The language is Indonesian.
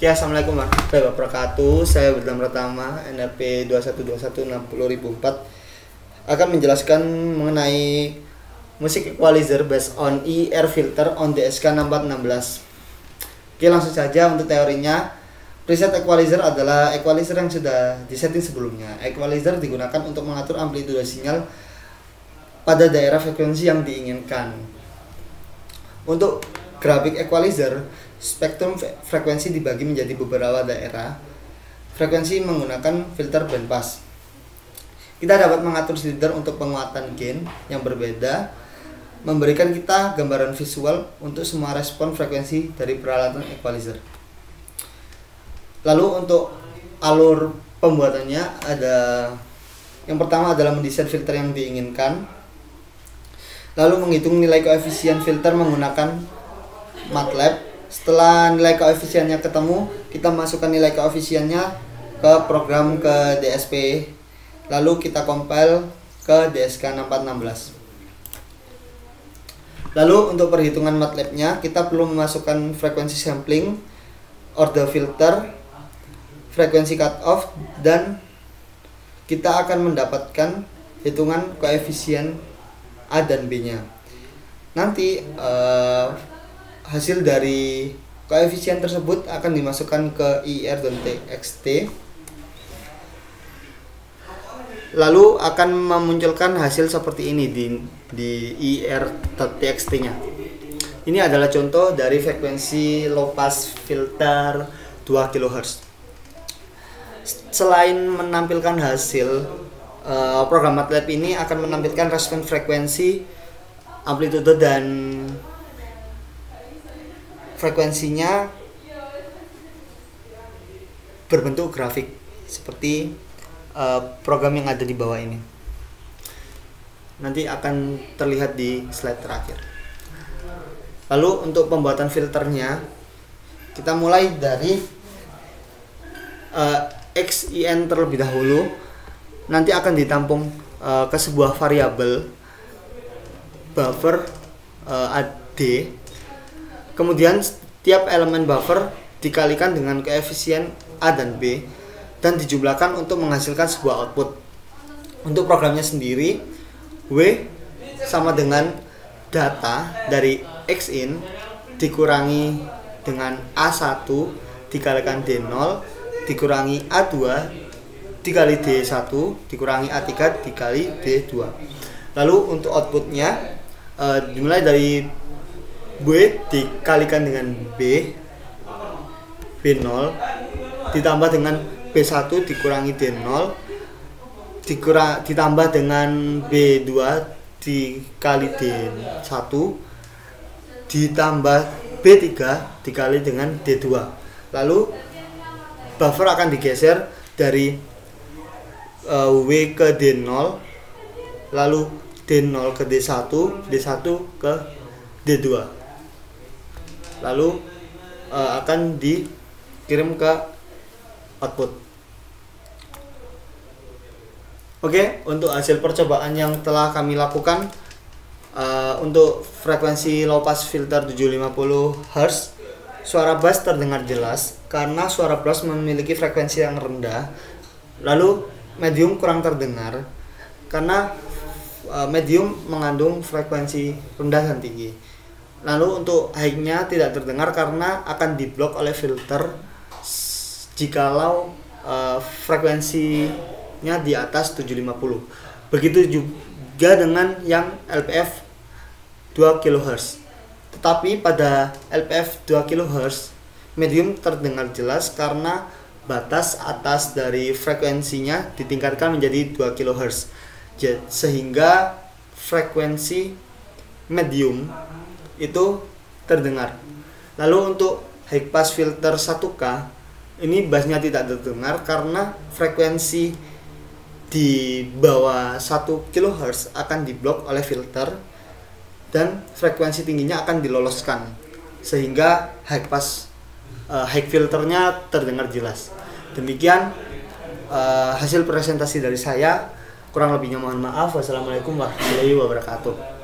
Ya, assalamualaikum warahmatullahi wabarakatuh. Saya Bernama Pratama, NRP 212160.004 akan menjelaskan mengenai musik equalizer based on ER filter on DSK 6416. Oke, langsung saja untuk teorinya. Preset equalizer adalah equalizer yang sudah disetting sebelumnya. Equalizer digunakan untuk mengatur amplitude sinyal pada daerah frekuensi yang diinginkan. Untuk grafik equalizer, spektrum frekuensi dibagi menjadi beberapa daerah frekuensi menggunakan filter bandpass. Kita dapat mengatur slider untuk penguatan gain yang berbeda, memberikan kita gambaran visual untuk semua respon frekuensi dari peralatan equalizer. Lalu untuk alur pembuatannya ada yang pertama adalah mendesain filter yang diinginkan, lalu menghitung nilai koefisien filter menggunakan MATLAB. Setelah nilai koefisiennya ketemu, kita masukkan nilai koefisiennya ke program ke DSP, lalu kita compile ke DSK 6416. Lalu untuk perhitungan MATLAB-nya, kita perlu memasukkan frekuensi sampling, order filter, frekuensi cutoff, dan kita akan mendapatkan hitungan koefisien A dan B-nya. Nanti hasil dari koefisien tersebut akan dimasukkan ke IR.txt, lalu akan memunculkan hasil seperti ini di IR.txt nya. Ini adalah contoh dari frekuensi low pass filter 2 kHz. Selain menampilkan hasil, program MATLAB ini akan menampilkan respon frekuensi, amplitude, dan frekuensinya berbentuk grafik seperti program yang ada di bawah ini. Nanti akan terlihat di slide terakhir. Lalu untuk pembuatan filternya, kita mulai dari XIN terlebih dahulu. Nanti akan ditampung ke sebuah variabel buffer AD. Kemudian setiap elemen buffer dikalikan dengan koefisien A dan B dan dijumlahkan untuk menghasilkan sebuah output. Untuk programnya sendiri, W sama dengan data dari Xin dikurangi dengan A1 dikalikan D0 dikurangi A2 dikali D1 dikurangi A3 dikali D2. Lalu untuk outputnya dimulai dari B dikalikan dengan B0 ditambah dengan B1 dikurangi D0 ditambah dengan B2 dikali D1 ditambah B3 dikali dengan D2. Lalu buffer akan digeser dari W ke D0, lalu D0 ke D1, D1 ke D2. Lalu akan dikirim ke output. Oke, untuk hasil percobaan yang telah kami lakukan untuk frekuensi low pass filter 750 Hz, suara bass terdengar jelas karena suara bass memiliki frekuensi yang rendah. Lalu medium kurang terdengar karena medium mengandung frekuensi rendah dan tinggi. Lalu untuk high-nya tidak terdengar karena akan diblok oleh filter jikalau frekuensinya di atas 750. Begitu juga dengan yang LPF 2 kHz. Tetapi pada LPF 2 kHz, medium terdengar jelas karena batas atas dari frekuensinya ditingkatkan menjadi 2 kHz. Sehingga frekuensi medium itu terdengar. Lalu untuk high pass filter 1K, ini bassnya tidak terdengar karena frekuensi di bawah 1 kHz akan diblok oleh filter dan frekuensi tingginya akan diloloskan sehingga high filternya terdengar jelas. Demikian hasil presentasi dari saya. Kurang lebihnya mohon maaf. Wassalamualaikum warahmatullahi wabarakatuh.